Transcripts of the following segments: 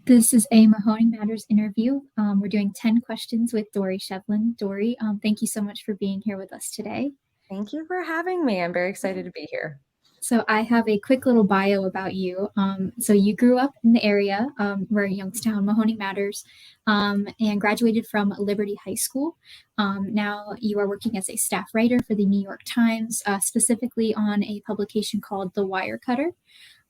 This is a Mahoning Matters interview. We're doing 10 questions with Dorie Chevlen. Dorie, thank you so much for being here with us today. Thank you for having me. I'm very excited to be here. So I have a quick little bio about you. So you grew up in the area where Youngstown, Mahoning Matters, and graduated from Liberty High School. Now you are working as a staff writer for the New York Times, specifically on a publication called The Wirecutter.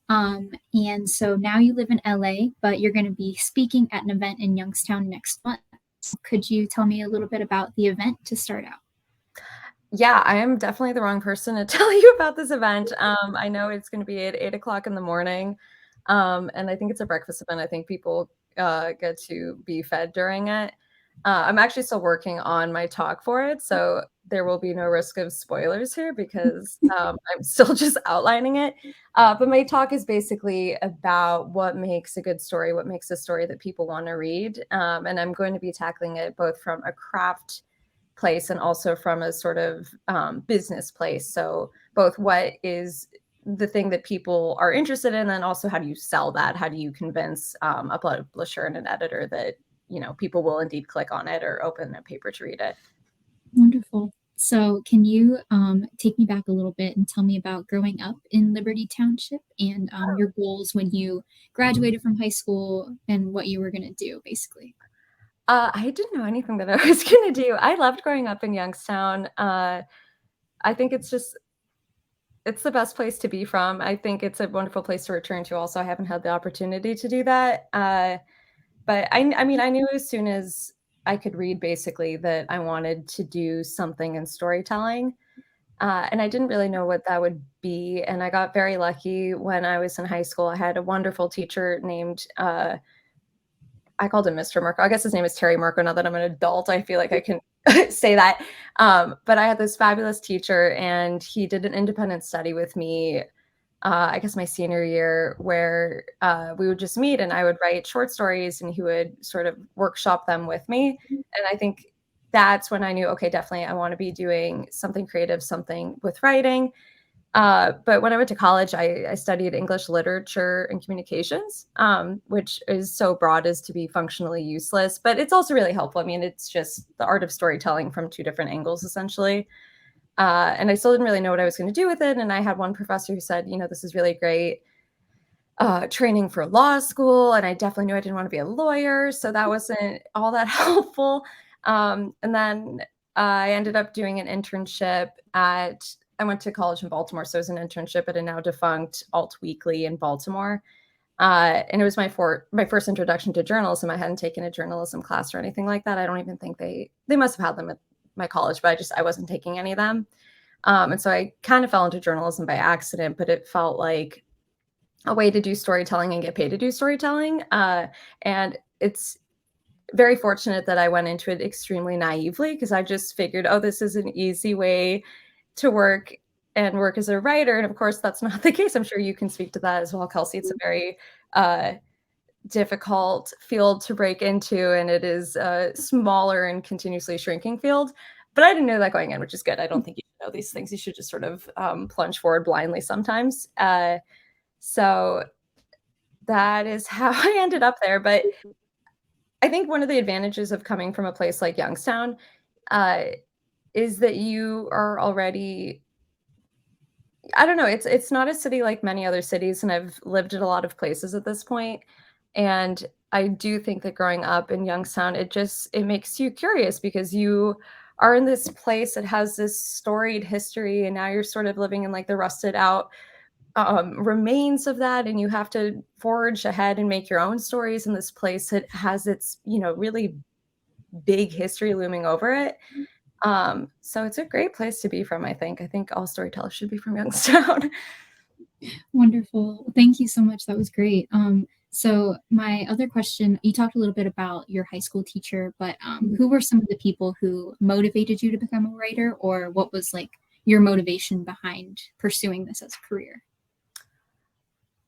And so now you live in LA, but you're going to be speaking at an event in Youngstown next month. Could you tell me a little bit about the event to start out? Yeah, I am definitely the wrong person to tell you about this event. I know it's going to be at 8 o'clock in the morning. And I think it's a breakfast event. I think people get to be fed during it. I'm actually still working on my talk for it, so there will be no risk of spoilers here because I'm still just outlining it. But my talk is basically about what makes a good story, what makes a story that people want to read. And I'm going to be tackling it both from a craft place and also from a sort of business place. So both what is the thing that people are interested in, and also how do you sell that? How do you convince a publisher and an editor that people will indeed click on it or open a paper to read it? Wonderful. So can you take me back a little bit and tell me about growing up in Liberty Township and your goals when you graduated from high school and what you were going to do, basically? I didn't know anything that I was going to do. I loved growing up in Youngstown. I think it's the best place to be from. I think it's a wonderful place to return to. Also, I haven't had the opportunity to do that. But I mean, I knew as soon as I could read, basically, that I wanted to do something in storytelling. And I didn't really know what that would be. And I got very lucky when I was in high school. I had a wonderful teacher named, I called him Mr. Merkel. I guess his name is Terry Merkel. Now that I'm an adult, I feel like I can say that. But I had this fabulous teacher, and he did an independent study with me, I guess my senior year, where we would just meet and I would write short stories and he would sort of workshop them with me. And I think that's when I knew, okay, definitely I want to be doing something creative, something with writing. But when I went to college, I studied English literature and communications, which is so broad as to be functionally useless, but it's also really helpful. I mean, it's just the art of storytelling from two different angles, essentially. And I still didn't really know what I was going to do with it. And I had one professor who said, this is really great training for law school. And I definitely knew I didn't want to be a lawyer. So that wasn't all that helpful. And then I ended up doing an internship I went to college in Baltimore. So it was an internship at a now defunct Alt Weekly in Baltimore. And it was my first introduction to journalism. I hadn't taken a journalism class or anything like that. I don't even think they must have had them at my college, but I wasn't taking any of them. And so I kind of fell into journalism by accident, but it felt like a way to do storytelling and get paid to do storytelling. And it's very fortunate that I went into it extremely naively because I just figured, oh, this is an easy way to work as a writer. And of course, that's not the case. I'm sure you can speak to that as well, Kelcey. It's a very difficult field to break into, and it is a smaller and continuously shrinking field. But I didn't know that going in, which is good. I don't think you should know these things. You should just sort of plunge forward blindly sometimes. So that is how I ended up there. But I think one of the advantages of coming from a place like Youngstown is that you are already, I don't know, it's not a city like many other cities, and I've lived in a lot of places at this point. And I do think that growing up in Youngstown, it makes you curious because you are in this place that has this storied history, and now you're sort of living in like the rusted out remains of that, and you have to forge ahead and make your own stories in this place that has its really big history looming over it. So it's a great place to be from. I think all storytellers should be from Youngstown. Wonderful. Thank you so much. That was great. So my other question, you talked a little bit about your high school teacher, but who were some of the people who motivated you to become a writer, or what was like your motivation behind pursuing this as a career?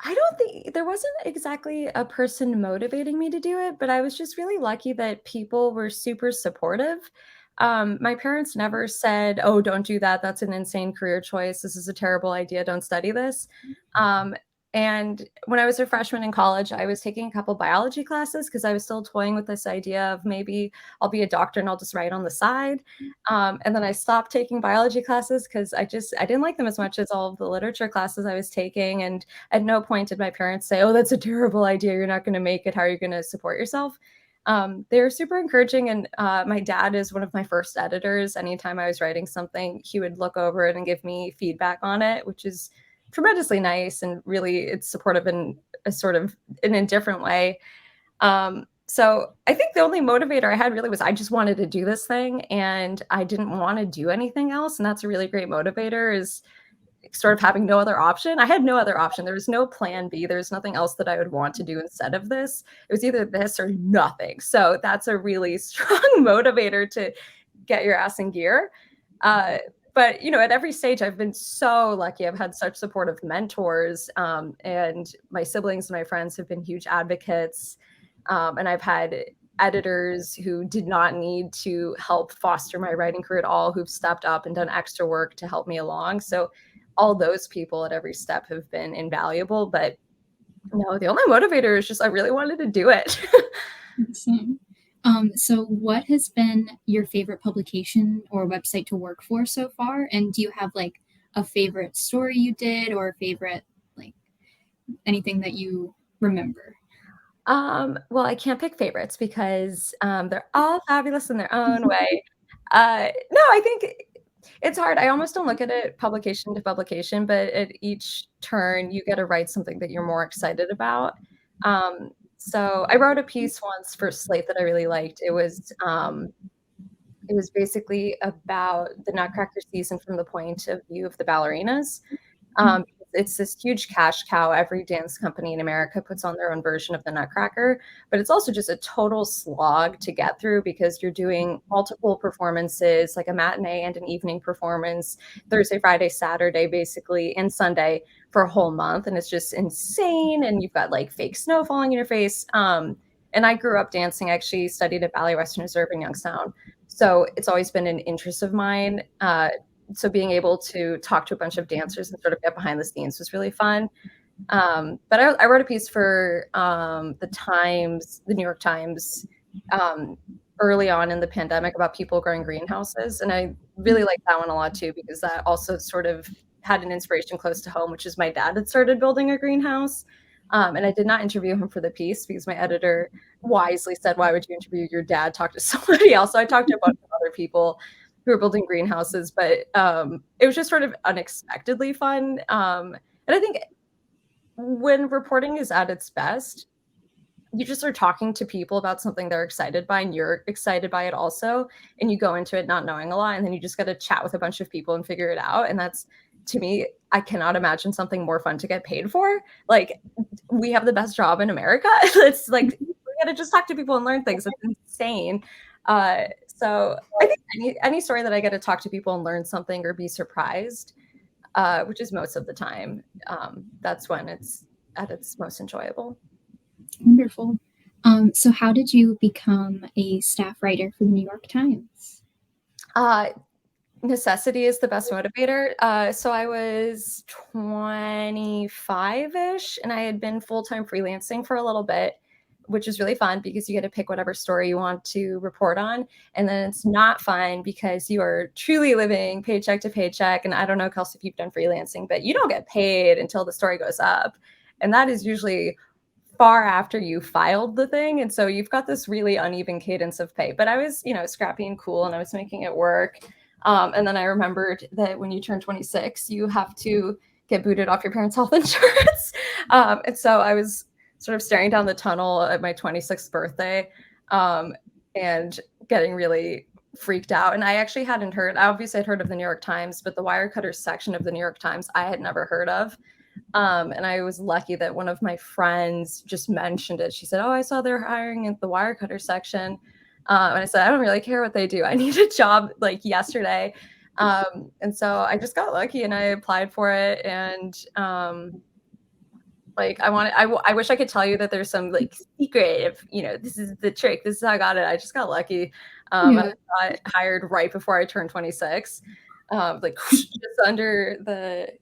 I don't think there wasn't exactly a person motivating me to do it, but I was just really lucky that people were super supportive. My parents never said, "Oh, don't do that. That's an insane career choice. This is a terrible idea. Don't study this." And when I was a freshman in college, I was taking a couple biology classes because I was still toying with this idea of maybe I'll be a doctor and I'll just write on the side. And then I stopped taking biology classes because I didn't like them as much as all of the literature classes I was taking. And at no point did my parents say, "Oh, that's a terrible idea. You're not going to make it. How are you going to support yourself?" They were super encouraging, and my dad is one of my first editors. Anytime I was writing something, he would look over it and give me feedback on it, which is tremendously nice, and really it's supportive in a sort of in a different way. So I think the only motivator I had really was I just wanted to do this thing and I didn't want to do anything else. And that's a really great motivator, is sort of having no other option. I had no other option. There was no plan B. There's nothing else that I would want to do instead of this. It was either this or nothing. So that's a really strong motivator to get your ass in gear. But at every stage, I've been so lucky. I've had such supportive mentors, and my siblings and my friends have been huge advocates. And I've had editors who did not need to help foster my writing career at all, who've stepped up and done extra work to help me along. So all those people at every step have been invaluable. But no, the only motivator is just I really wanted to do it. Awesome. So what has been your favorite publication or website to work for so far? And do you have like a favorite story you did, or a favorite, like, anything that you remember? Well, I can't pick favorites because they're all fabulous in their own way. No, I think it's hard. I almost don't look at it publication to publication, but at each turn, you get to write something that you're more excited about. So I wrote a piece once for Slate that I really liked. It was basically about the Nutcracker season from the point of view of the ballerinas. It's this huge cash cow. Every dance company in America puts on their own version of the Nutcracker, but it's also just a total slog to get through because you're doing multiple performances, like a matinee and an evening performance, Thursday, Friday, Saturday, basically, and Sunday for a whole month. And it's just insane. And you've got like fake snow falling in your face. And I grew up dancing. I actually studied at Ballet Western Reserve in Youngstown. So it's always been an interest of mine. So being able to talk to a bunch of dancers and sort of get behind the scenes was really fun. But I wrote a piece for the New York Times, early on in the pandemic about people growing greenhouses. And I really like that one a lot too, because that also sort of had an inspiration close to home, which is my dad had started building a greenhouse. And I did not interview him for the piece because my editor wisely said, "Why would you interview your dad? Talk to somebody else." So I talked to a bunch of other people who were building greenhouses, but it was just sort of unexpectedly fun. And I think when reporting is at its best, you just are talking to people about something they're excited by, and you're excited by it also. And you go into it not knowing a lot, and then you just got to chat with a bunch of people and figure it out. And that's, to me, I cannot imagine something more fun to get paid for. Like, we have the best job in America. It's like, we got to just talk to people and learn things. It's insane. So I think any story that I get to talk to people and learn something or be surprised, which is most of the time, that's when it's at its most enjoyable. Wonderful. So how did you become a staff writer for the New York Times? Necessity is the best motivator. So I was 25-ish, and I had been full-time freelancing for a little bit, which is really fun because you get to pick whatever story you want to report on. And then it's not fun because you are truly living paycheck to paycheck. And I don't know, Kelcey, if you've done freelancing, but you don't get paid until the story goes up. And that is usually far after you filed the thing. And so you've got this really uneven cadence of pay. But I was, scrappy and cool, and I was making it work. And then I remembered that when you turn 26, you have to get booted off your parents' health insurance. And so I was sort of staring down the tunnel at my 26th birthday, and getting really freaked out. And I actually hadn't heard, obviously I'd heard of the New York Times, but the Wirecutter section of the New York Times I had never heard of. And I was lucky that one of my friends just mentioned it. She said, "Oh, I saw they're hiring at the Wirecutter section." And I said, "I don't really care what they do. I need a job like yesterday." And so I just got lucky and I applied for it. And I wish I could tell you that there's some like secret of, this is the trick. This is how I got it. I just got lucky. And I got hired right before I turned 26, like just under the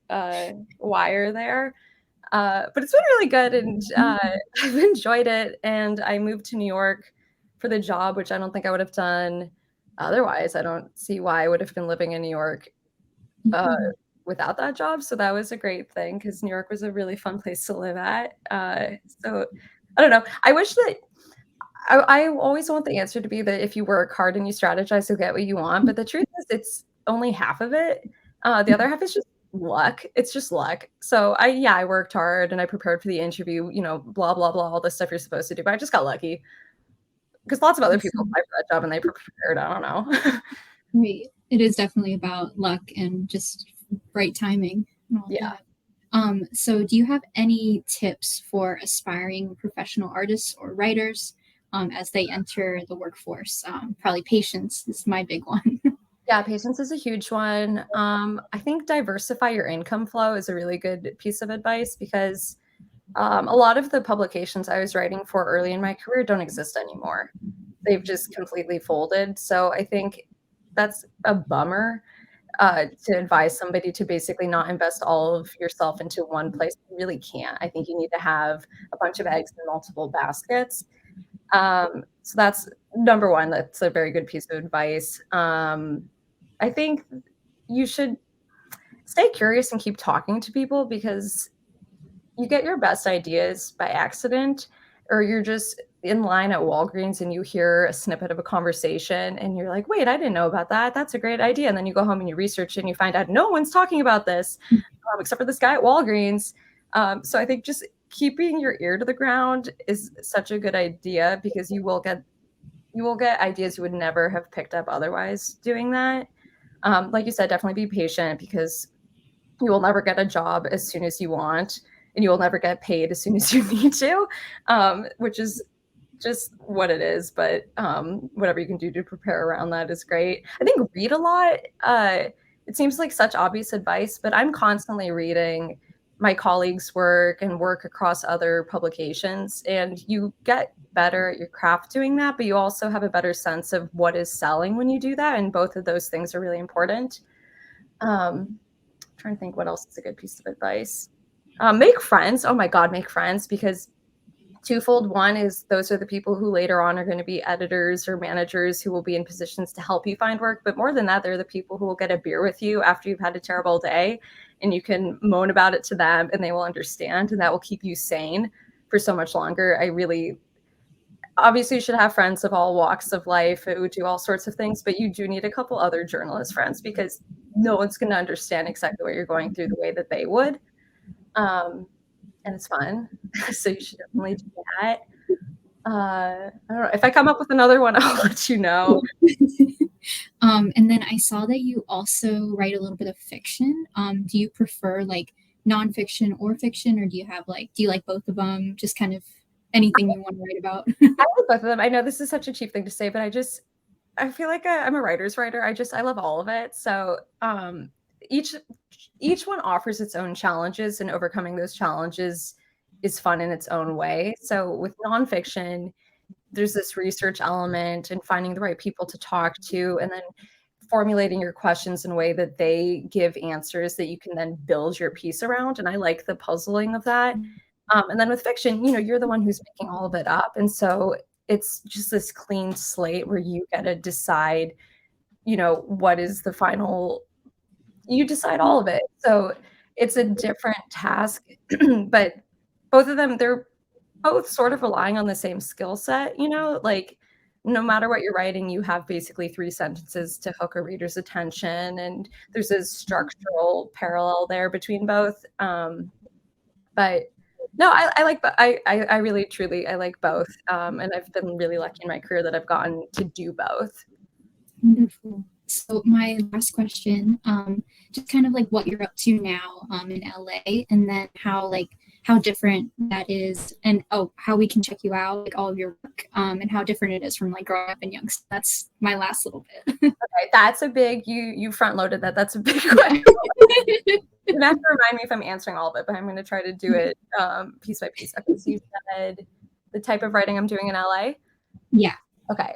wire there. But it's been really good, and I've enjoyed it. And I moved to New York for the job, which I don't think I would have done otherwise. I don't see why I would have been living in New York uh, Mhm. without that job. So that was a great thing because New York was a really fun place to live at. So I don't know. I wish that I always want the answer to be that if you work hard and you strategize, you'll get what you want. But the truth is, it's only half of it. The other half is just luck. It's just luck. So I worked hard and I prepared for the interview, blah, blah, blah, all the stuff you're supposed to do. But I just got lucky because lots of other people Awesome. apply for that job and they prepared. I don't know. Right. It is definitely about luck and just right timing and all of Yeah. that. So do you have any tips for aspiring professional artists or writers as they enter the workforce? Probably patience is my big one. Yeah, patience is a huge one. I think diversify your income flow is a really good piece of advice because a lot of the publications I was writing for early in my career don't exist anymore. They've just completely folded. So I think that's a bummer to advise somebody to basically not invest all of yourself into one place. You really can't. I think you need to have a bunch of eggs in multiple baskets. So that's number one. That's a very good piece of advice. I think you should stay curious and keep talking to people because you get your best ideas by accident, or you're just in line at Walgreens and you hear a snippet of a conversation and you're like, wait, I didn't know about that. That's a great idea. And then you go home and you research it and you find out no one's talking about this except for this guy at Walgreens. So I think just keeping your ear to the ground is such a good idea because you will get ideas you would never have picked up otherwise doing that. Like you said, definitely be patient because you will never get a job as soon as you want, and you will never get paid as soon as you need to, which is just what it is. But whatever you can do to prepare around that is great. I think read a lot. It seems like such obvious advice, but I'm constantly reading my colleagues' work and work across other publications, and you get better at your craft doing that, but you also have a better sense of what is selling when you do that, and both of those things are really important. Trying to think what else is a good piece of advice. Make friends. Oh my God, make friends because twofold. One is those are the people who later on are going to be editors or managers who will be in positions to help you find work. But more than that, they're the people who will get a beer with you after you've had a terrible day and you can moan about it to them and they will understand and that will keep you sane for so much longer. Obviously you should have friends of all walks of life who do all sorts of things, but you do need a couple other journalist friends because no one's going to understand exactly what you're going through the way that they would. And it's fun. So you should definitely do that. I don't know. If I come up with another one, I'll let you know. And then I saw that you also write a little bit of fiction. Do you prefer like nonfiction or fiction, or do you like both of them? Just kind of anything you want to write about? I love both of them. I know this is such a cheap thing to say, but I feel like I'm a writer's writer. I love all of it. So each each one offers its own challenges, and overcoming those challenges is fun in its own way. So with nonfiction, there's this research element and finding the right people to talk to, and then formulating your questions in a way that they give answers that you can then build your piece around. And I like the puzzling of that. And then with fiction, you're the one who's making all of it up. And so it's just this clean slate where you get to decide, what is the final, you decide all of it. So it's a different task, but both of them, they're both sort of relying on the same skill set, like no matter what you're writing, you have basically 3 sentences to hook a reader's attention. And there's a structural parallel there between both. But no, I like, but I really truly, I like both. And I've been really lucky in my career that I've gotten to do both. Wonderful. So my last question, just kind of like what you're up to now in LA, and then how different that is, and how we can check you out, like all of your work, and how different it is from like growing up in Youngstown. That's my last little bit. Okay, that's a big, you front loaded that. That's a big question. You're gonna have to remind me if I'm answering all of it, but I'm gonna try to do it piece by piece. Okay, so you said the type of writing I'm doing in LA. Yeah. Okay.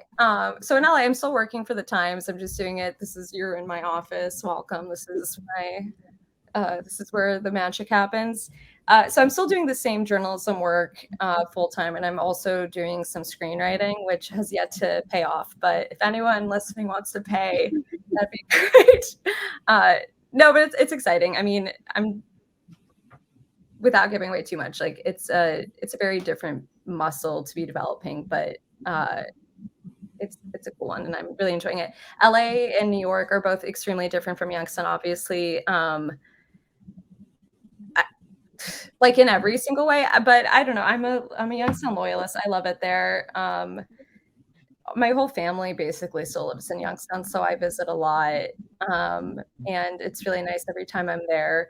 So in LA, I'm still working for the Times. I'm just doing it. You're in my office. Welcome. This is where the magic happens. So I'm still doing the same journalism work full time, and I'm also doing some screenwriting, which has yet to pay off. But if anyone listening wants to pay, that'd be great. No, but it's exciting. I mean, I'm without giving away too much. Like it's a very different muscle to be developing, but it's a cool one, and I'm really enjoying it. LA and New York are both extremely different from Youngstown, obviously. Like in every single way, but I don't know. I'm a Youngstown loyalist. I love it there. My whole family basically still lives in Youngstown, so I visit a lot, and it's really nice every time I'm there.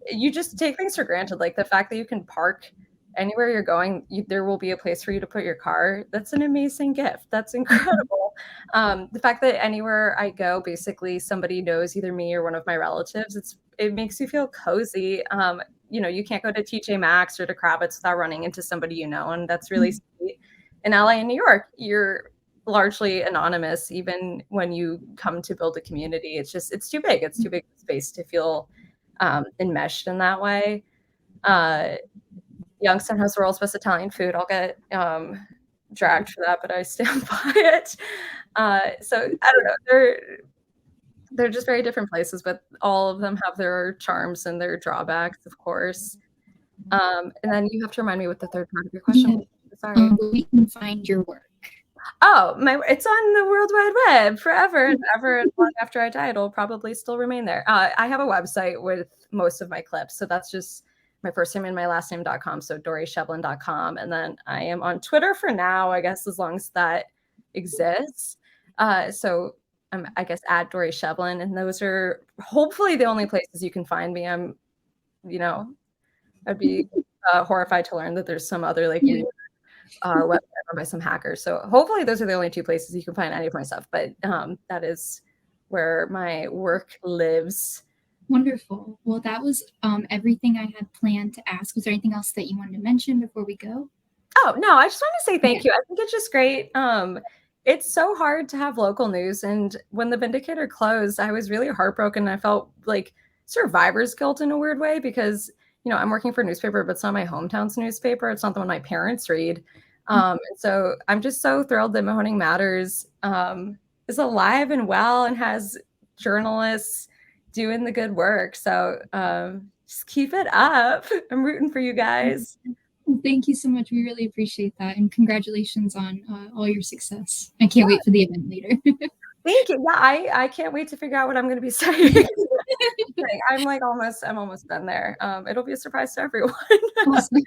You just take things for granted, like the fact that you can park anywhere you're going, there will be a place for you to put your car. That's an amazing gift. That's incredible. The fact that anywhere I go, basically somebody knows either me or one of my relatives. It makes you feel cozy. You can't go to TJ Maxx or to Kravitz without running into somebody you know, and that's really sweet. In LA and New York, you're largely anonymous, even when you come to build a community. It's too big. It's too big of a space to feel enmeshed in that way. Youngstown has the world's best Italian food. I'll get dragged for that, but I stand by it. So I don't know. They're just very different places, but all of them have their charms and their drawbacks, of course. And then you have to remind me what the third part of your question was. Sorry. Where we can find your work. Oh, it's on the World Wide Web forever and ever, and long after I die, it'll probably still remain there. I have a website with most of my clips, so that's just my first name and my last name.com, so doriechevlen.com. And then I am on Twitter for now, I guess, as long as that exists. So I guess at Dorie Chevlen, and those are hopefully the only places you can find me. I'd be horrified to learn that there's some other website run by some hackers. So hopefully those are the only two places you can find any of my stuff. But that is where my work lives. Wonderful. Well, that was everything I had planned to ask. Was there anything else that you wanted to mention before we go? Oh, no, I just want to say thank you. I think it's just great. It's so hard to have local news. And when the Vindicator closed, I was really heartbroken. I felt like survivor's guilt in a weird way because, I'm working for a newspaper, but it's not my hometown's newspaper. It's not the one my parents read. So I'm just so thrilled that Mahoning Matters is alive and well and has journalists doing the good work. So just keep it up. I'm rooting for you guys. Thank you so much. We really appreciate that. And congratulations on all your success. I can't wait for the event later. Thank you. Yeah, I can't wait to figure out what I'm going to be saying. I'm almost done there. It'll be a surprise to everyone. Awesome.